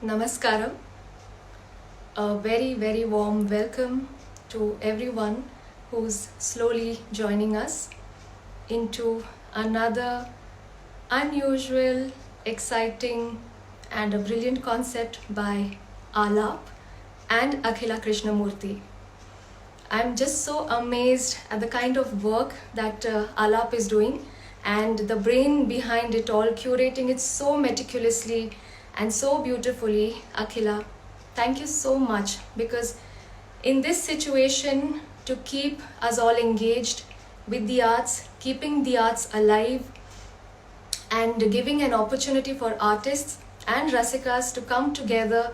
Namaskaram. A very warm welcome to everyone who's slowly joining us into another unusual, exciting, and a brilliant concept by Alap and Akhila Krishnamurthy. I'm just so amazed at the kind of work that Alap is doing and the brain behind it all, curating it so meticulously and so beautifully. Akhila, thank you so much, because in this situation, to keep us all engaged with the arts, keeping the arts alive, and giving an opportunity for artists and Rasikas to come together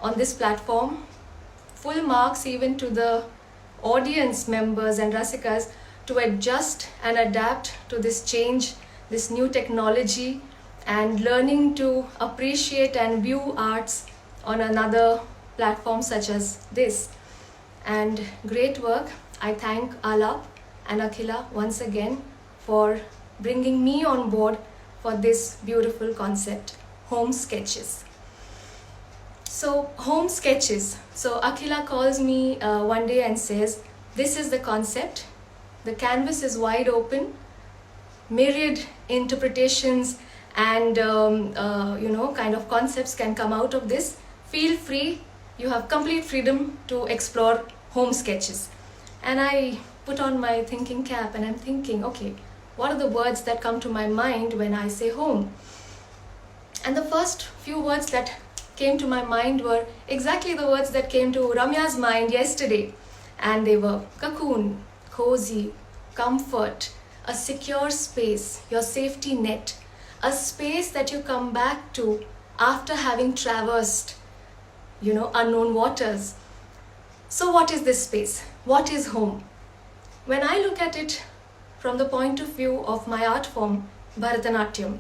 on this platform. Full marks even to the audience members and Rasikas to adjust and adapt to this change, this new technology, and learning to appreciate and view arts on another platform such as this. And great work. I thank Alap and Akhila once again for bringing me on board for this beautiful concept, home sketches. So home sketches. So Akhila calls me one day and says, this is the concept. The canvas is wide open, myriad interpretations and kind of concepts can come out of this. Feel free. You have complete freedom to explore home sketches. And I put on my thinking cap and I'm thinking, okay, what are the words that come to my mind when I say home? And the first few words that came to my mind were exactly the words that came to Ramya's mind yesterday. And they were cocoon, cozy, comfort, a secure space, your safety net, a space that you come back to after having traversed, unknown waters. So what is this space? What is home? When I look at it from the point of view of my art form, Bharatanatyam,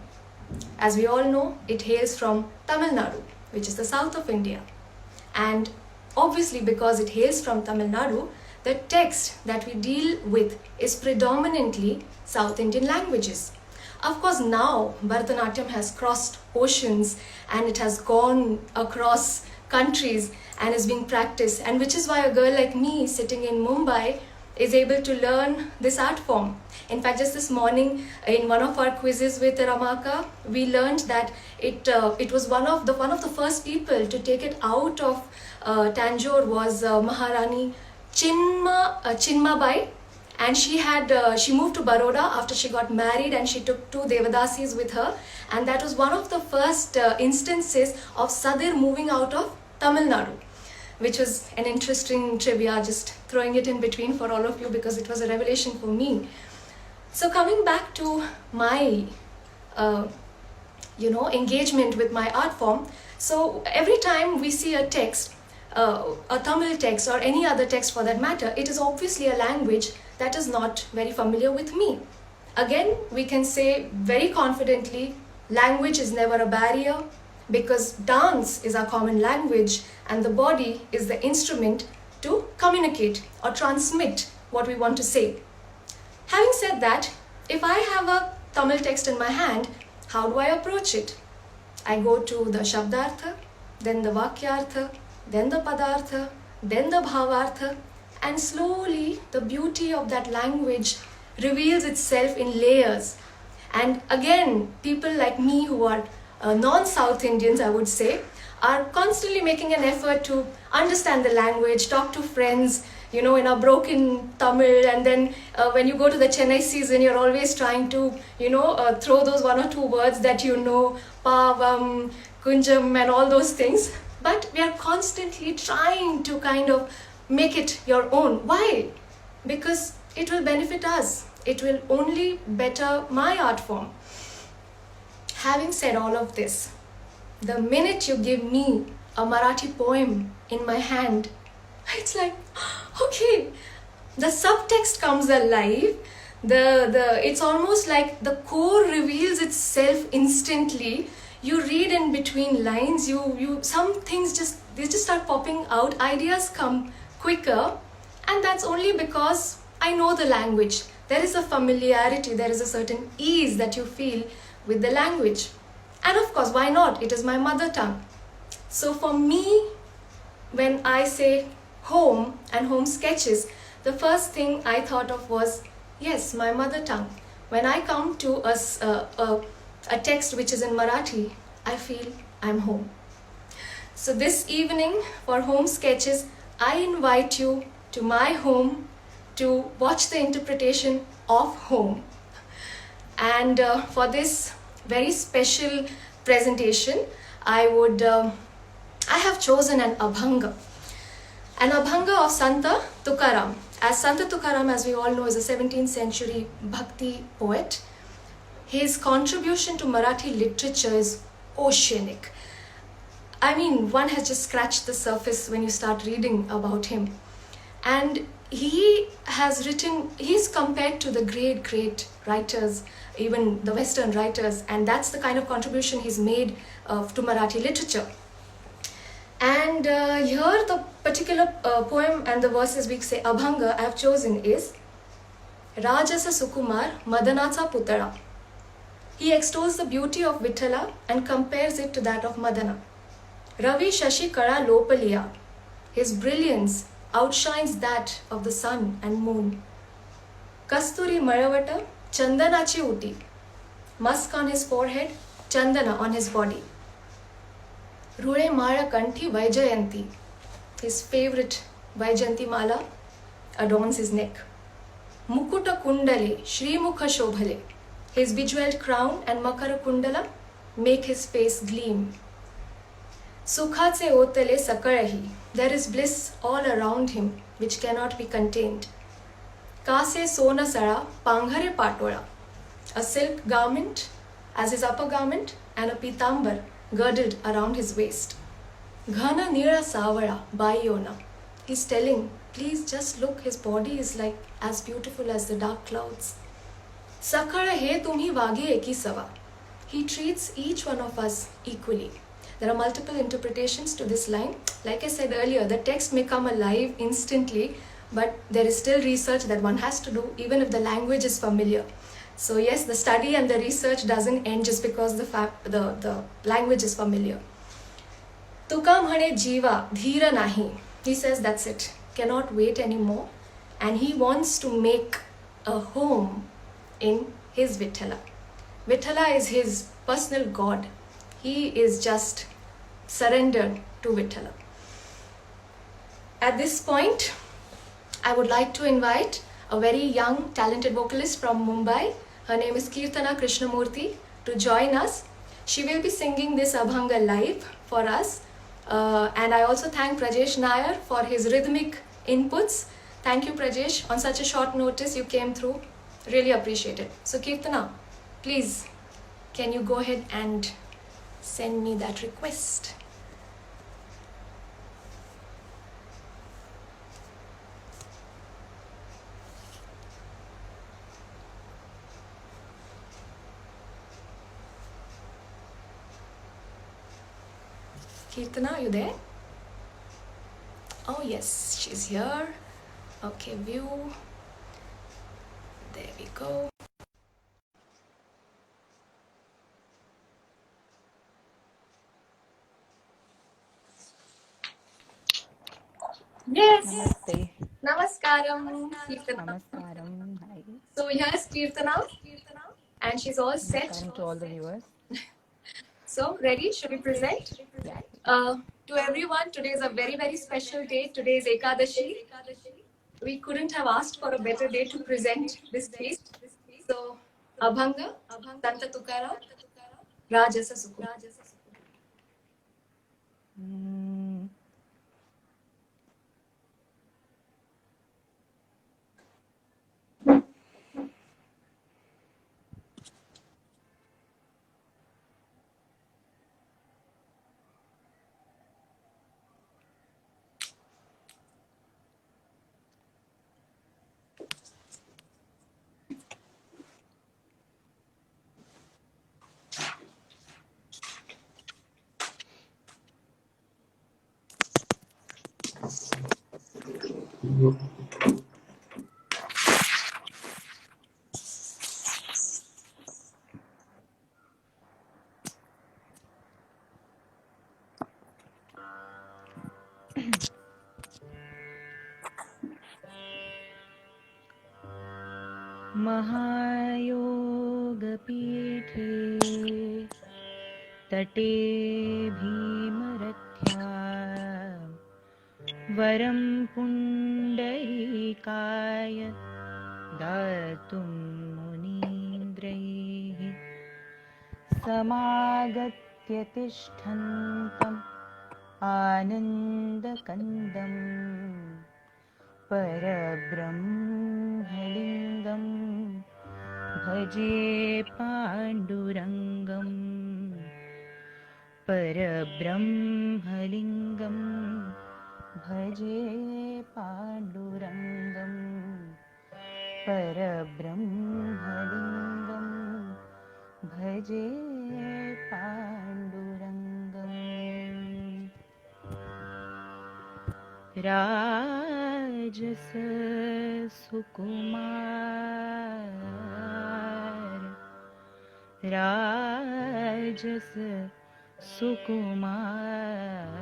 as we all know, it hails from Tamil Nadu, which is the south of India. And obviously because it hails from Tamil Nadu, the text that we deal with is predominantly South Indian languages. Of course, now Bharatanatyam has crossed oceans and it has gone across countries and is being practiced, and which is why a girl like me sitting in Mumbai is able to learn this art form. In fact, just this morning in one of our quizzes with Ramaka, we learned that it was one of the first people to take it out of Tanjore was Maharani Chinmabai. And she moved to Baroda after she got married, and she took two Devadasis with her. And that was one of the first instances of Sadir moving out of Tamil Nadu, which was an interesting trivia, just throwing it in between for all of you because it was a revelation for me. So coming back to my, engagement with my art form. So every time we see a text, a Tamil text or any other text for that matter, it is obviously a language that is not very familiar with me. Again, we can say very confidently, language is never a barrier because dance is our common language and the body is the instrument to communicate or transmit what we want to say. Having said that, if I have a Tamil text in my hand, how do I approach it? I go to the Shabdartha, then the Vakyartha, then the Padartha, then the Bhavartha, and slowly the beauty of that language reveals itself in layers. And again, people like me who are non-South Indians, I would say, are constantly making an effort to understand the language, talk to friends, in a broken Tamil, and then when you go to the Chennai season, you're always trying to, throw those one or two words that pavam, kunjam, and all those things. But we are constantly trying to kind of make it your own. Why? Because it will benefit us. It will only better my art form. Having said all of this, the minute you give me a Marathi poem in my hand, it's like, okay, the subtext comes alive. It's almost like the core reveals itself instantly. You read in between lines, some things just start popping out, ideas come quicker, and that's only because I know the language. There is a familiarity, there is a certain ease that you feel with the language. And of course, why not? It is my mother tongue. So for me, when I say home and home sketches, the first thing I thought of was, yes, my mother tongue. When I come to a text which is in Marathi, I feel I'm home. So this evening for home sketches, I invite you to my home to watch the interpretation of home. And for this very special presentation, I have chosen an Abhanga. An Abhanga of Santa Tukaram. As Santa Tukaram, as we all know, is a 17th century Bhakti poet. His contribution to Marathi literature is oceanic. I mean, one has just scratched the surface when you start reading about him. And he has written, he's compared to the great writers, even the Western writers, and that's the kind of contribution he's made to Marathi literature. And here the particular poem and the verses we say Abhanga I have chosen is Rajasa Sukumar Madanacha Putara. He extols the beauty of Vithala and compares it to that of Madana. Ravi Shashi Kara Lopaliya. His brilliance outshines that of the sun and moon. Kasturi Maravata Chandanachi Uti. Musk on his forehead, Chandana on his body. Rule Mara Kanti Vaijayanti. His favorite Vaijayanti Mala adorns his neck. Mukuta Kundale Shri Mukha Shobhale. His bejeweled crown and Makara Kundala make his face gleam. Sukhatse Otale Sakarahi. There is bliss all around him which cannot be contained. Kase Sona Sara Panghare Patola. A silk garment as his upper garment and a pitambar girdled around his waist. Ghana Nira Savara Bayona. He's telling, please just look, his body is like as beautiful as the dark clouds. Sakara he tumhi vage eki sava. He treats each one of us equally. There are multiple interpretations to this line. Like I said earlier, the text may come alive instantly, but there is still research that one has to do even if the language is familiar. So yes, the study and the research doesn't end just because the language is familiar. Tukam hane jiva dhira nahi. He says that's it, cannot wait anymore, and he wants to make a home in his Vithala. Vithala is his personal god. He is just surrendered to Vithala. At this point, I would like to invite a very young, talented vocalist from Mumbai. Her name is Kirtana Krishnamurthy to join us. She will be singing this Abhanga live for us. And I also thank Prajesh Nair for his rhythmic inputs. Thank you, Prajesh. On such a short notice, you came through. Really appreciate it. So Kirtana, please, can you go ahead and send me that request? Kirtana, are you there? Oh yes, she's here. Okay, view. There we go. Yes. Namaste. Namaskaram, Kirtana. Namaskaram. Hi. So here's Kirtana, and she's all set. Namaskaram to all the viewers. So ready? Should we present? Yeah. To everyone, today is a very special day. Today is Ekadashi. We couldn't have asked for a better day to present this piece. So, Abhanga, Santa Tukaram, Rajasa Suku. Mm. महायोगपीठे तटे भीमरथ्या वरं पुण्डरीकाय दातुं मुनीन्द्रैः समागत्य तिष्ठन्तम् आनन्दकन्दम् परब्रह्मलिङ्गं भजे पाण्डुरङ्गं परब्रह्मलिङ्गं भजे पाण्डुरङ्गं परब्रह्मलिङ्गं भजे पाण्डुरङ्गम् राजस सुकुमार राजस सुकुमार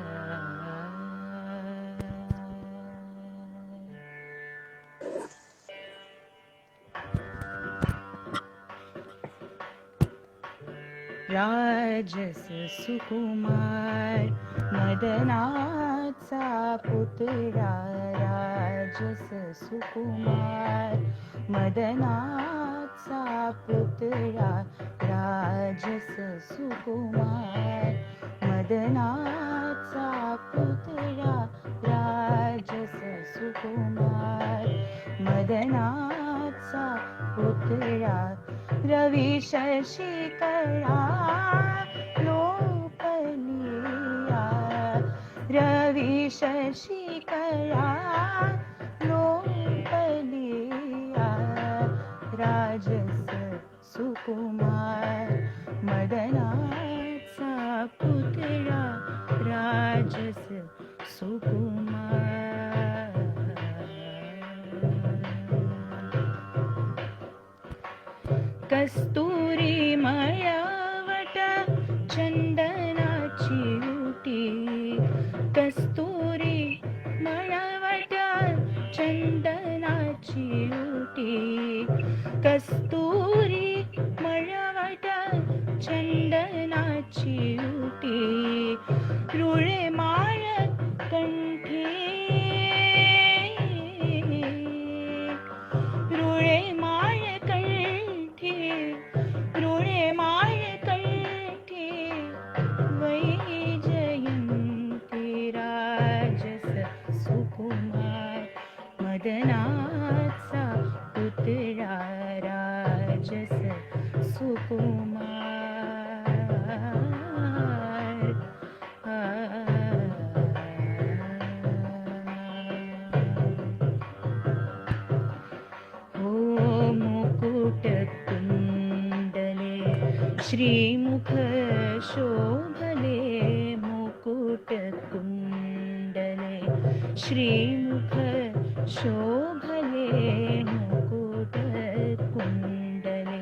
राजस सुकुमार मदनाचा पुतळा राजस सुकुमार मदनाचा पुतळा राजस सुकुमार मदनाचा पुतळा राजस सुकुमार मदनाचा पुतळा रवी शशिकला लोपलिया रवी शशिकला लोपलिया राजस सुकुमार मदनाचा पुतळा राजस सुकुमार कस्तुरी मळवट चंदनाची उटी कस्तुरी मळवट चंदनाची उटी कस्तुरी मळवट चंदनाची उटी रुळे माळ कंठी रुळे माळ कंठी रुळे माळ कंठी वैजयंती राजस सुकुमार मदनाचा पुतळा राजस सुकुमार हो मुकुट कुंडले श्रीमुख शोभले मुकुट कुंडले श्रीमुख शोभले मुकुट कुंडले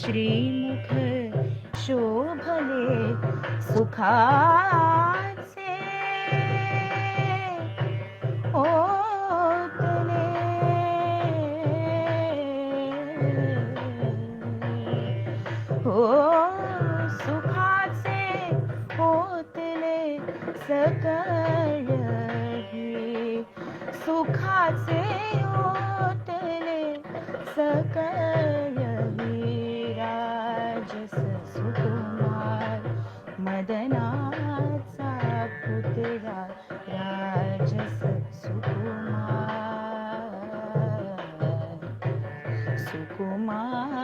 श्रीमुख शोभले सुखाचे ओतले हो सुखाचे ओतले सकळ सुखाचे ओतले सकळ राजस सुकुमार मदनाचा पुतळा राजस सुकुमार सुकुमार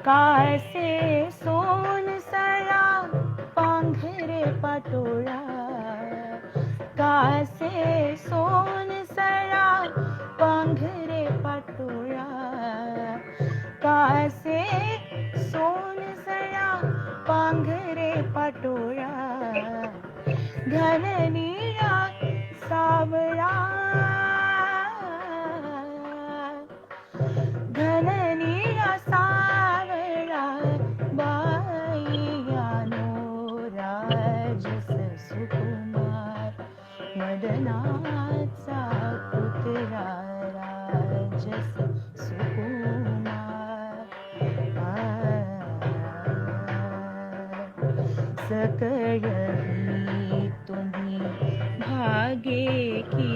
कासे सोन सळा पांघरे पाटोळा कासे सोन सळा पांघरे पाटोळा कासे सोन सळा पांघरे पाटोळा घन निळा सावळा घन निळा सावळा सकळही तुम्ही भागे की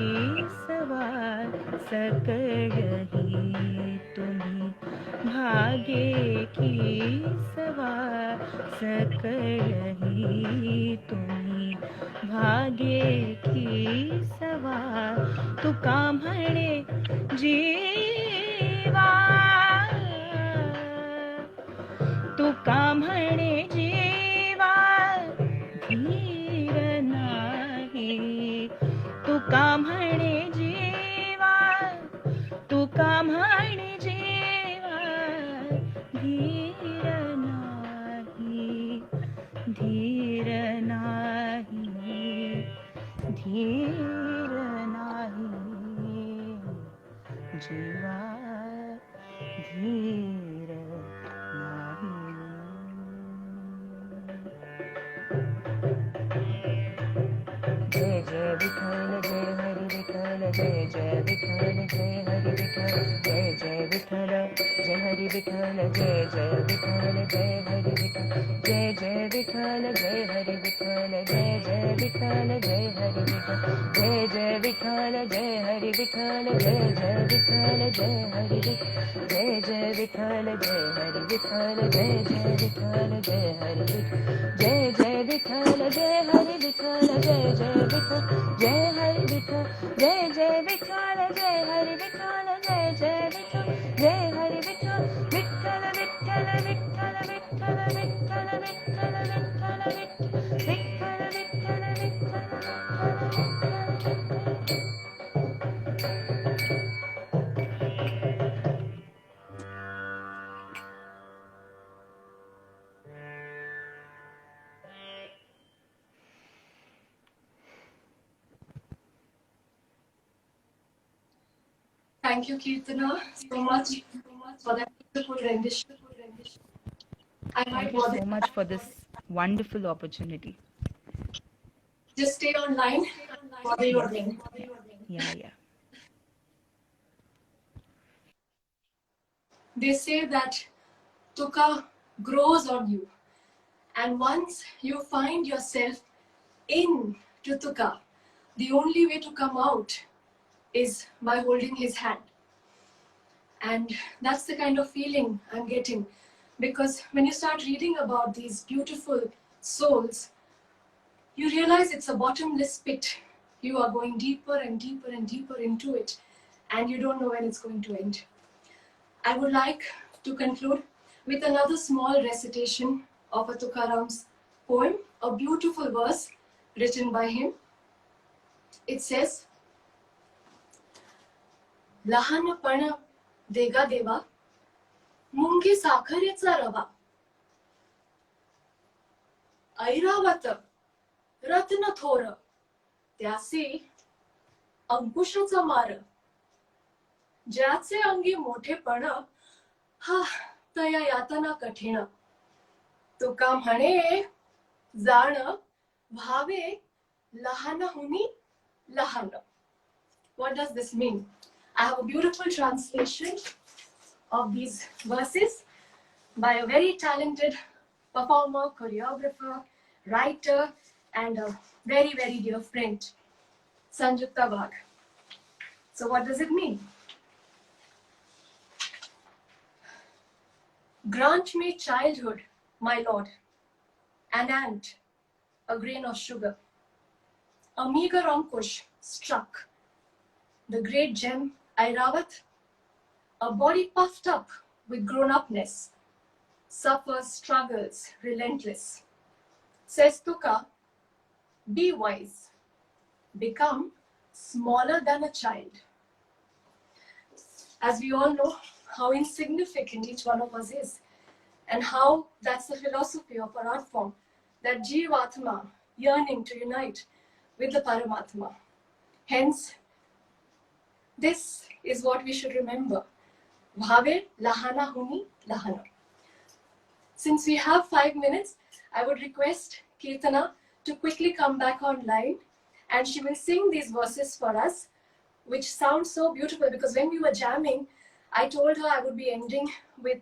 सवार सकळही तुम्ही भागे की सवार सकळही तुम्ही भागे की सवार तुका म्हणे जीवा तुका म्हणे जीवा धीर नाही तुका म्हणे जीवा तुका म्हणे जीवा धीर नाही धीर नाही धीर नाही जीवा धीर नाही जय जय विठ्ठल जय हरी विठ्ठल जय जय विठ्ठल जय हरी विठ्ठल जय जय विठ्ठल जय हरी विठ्ठल जय जय विठ्ठल जय हरी विठ्ठल जय जय विठ्ठल जय हरी विठ्ठल जय जय विठ्ठल जय हरी विठ्ठल जय जय विठ्ठल जय हरी विठ्ठल जय जय विठ्ठल जय हरी विठ्ठल जय जय विठ्ठल जय हरी विठ्ठल जय जय विठ्ठल जय हरी विठ्ठल जय जय विठ्ठल जय हरी विठ्ठल जय जय विठ्ठल जय हरी विठ्ठल जय जय विठ्ठल जय हरी विठ्ठल जय जय विठ्ठल जय Hari Vitthal Vitthal Vitthal Vitthal Vitthal Vitthal Vitthal Vitthal Vitthal Vitthal Thank you, Kirtana, so much for that beautiful rendition. I might Thank you bother. so much for this wonderful opportunity. Just stay online. Bother you again. Yeah. They say that Tukka grows on you. And once you find yourself in to Tukka, the only way to come out is by holding his hand. And that's the kind of feeling I'm getting. Because when you start reading about these beautiful souls, you realize it's a bottomless pit. You are going deeper and deeper and deeper into it, and you don't know when it's going to end. I would like to conclude with another small recitation of a Tukaram's poem, a beautiful verse written by him. It says, लहानपण देगा देवा मुंगी साखरेचा रवा ऐरावत रत्न थोर त्यासी अंकुशाचा मार ज्याचे अंगी मोठेपण हा तया यातना कठीण तुका म्हणे जाण भावे लहानहुनी लहान. What does this mean? I have a beautiful translation of these verses by a very talented performer, choreographer, writer, and a very, very dear friend, Sanjukta Wagh. So what does it mean? Grant me childhood, my lord, an ant, a grain of sugar, a meager ankush struck, the great gem Airavat, a body puffed up with grown-upness, suffers struggles relentless. Says Tukka, be wise, become smaller than a child. As we all know how insignificant each one of us is, and how that's the philosophy of our art form, that Jivatma yearning to unite with the Paramatma. Hence, this is what we should remember. Bhave lahana huni lahana. Since we have 5 minutes, I would request Kirtana to quickly come back online, and she will sing these verses for us, which sound so beautiful, because when we were jamming, I told her I would be ending with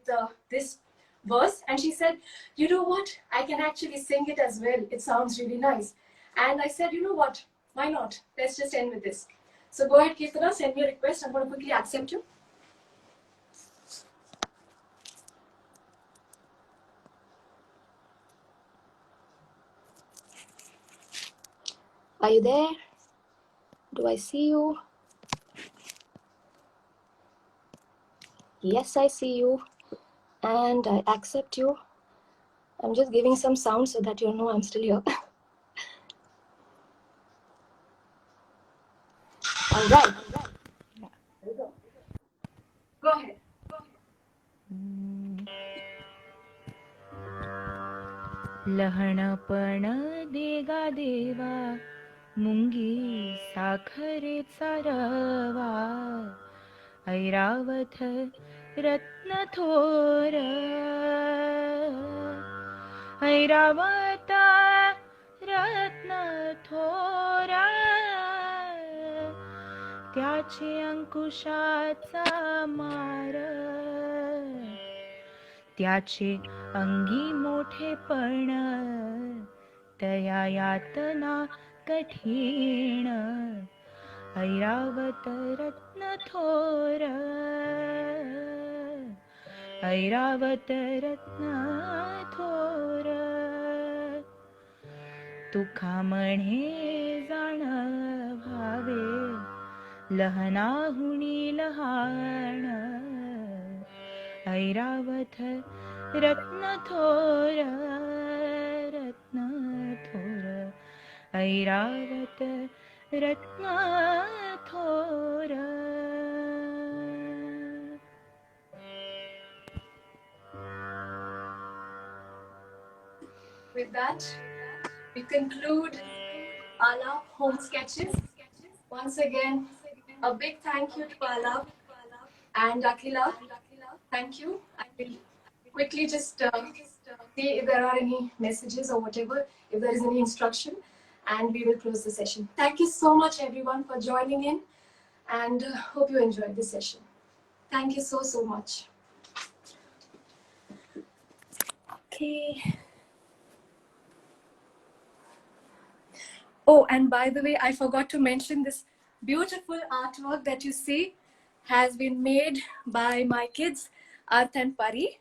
this verse, and she said, you know what, I can actually sing it as well. It sounds really nice. And I said, you know what, why not? Let's just end with this. So go ahead, Kirtana, send me a request. I'm going to quickly accept you. Are you there? Do I see you? Yes, I see you. And I accept you. I'm just giving some sound so that you know I'm still here. All right. Yeah. There we go. Go ahead. लहानपण देगा देवा मुंगी साखरेचा रवा ऐरावत रत्न थोर ऐरावत रत्न थोर त्याचे अंकुशाचा मार त्याचे अंगी मोठेपण तया यातना कठीण ऐरावत रत्न थोर ऐरावत रत्न थोर तुका म्हणे जाण भावे लहानाहुनी लहान ऐरावत रत्न थोर रत्न थोर ऐरावत रत्न थोर. With that, we conclude Alap Home Sketches. Once again, a big thank you to Alap and Akhila. Thank you. I will quickly just see if there are any messages or whatever, if there is any instruction, and we will close the session. Thank you so much, everyone, for joining in, and hope you enjoyed this session. Thank you so, so much. Okay. Oh, and by the way, I forgot to mention this beautiful artwork that you see has been made by my kids, Arth and Pari.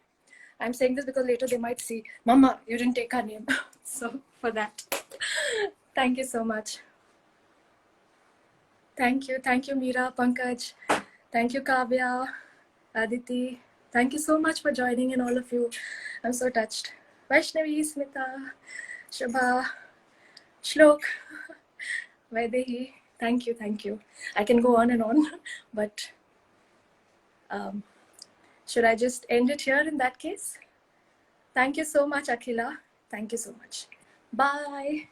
I'm saying this because later they might see, Mama, you didn't take her name. So for that, thank you so much. Thank you, Meera, Pankaj. Thank you, Kavya, Aditi. Thank you so much for joining in, all of you. I'm so touched. Vaishnavi, Smita, Shubha, Shlok, Vaidehi. Thank you. I can go on and on, but should I just end it here in that case? Thank you so much, Akhila. Thank you so much. Bye.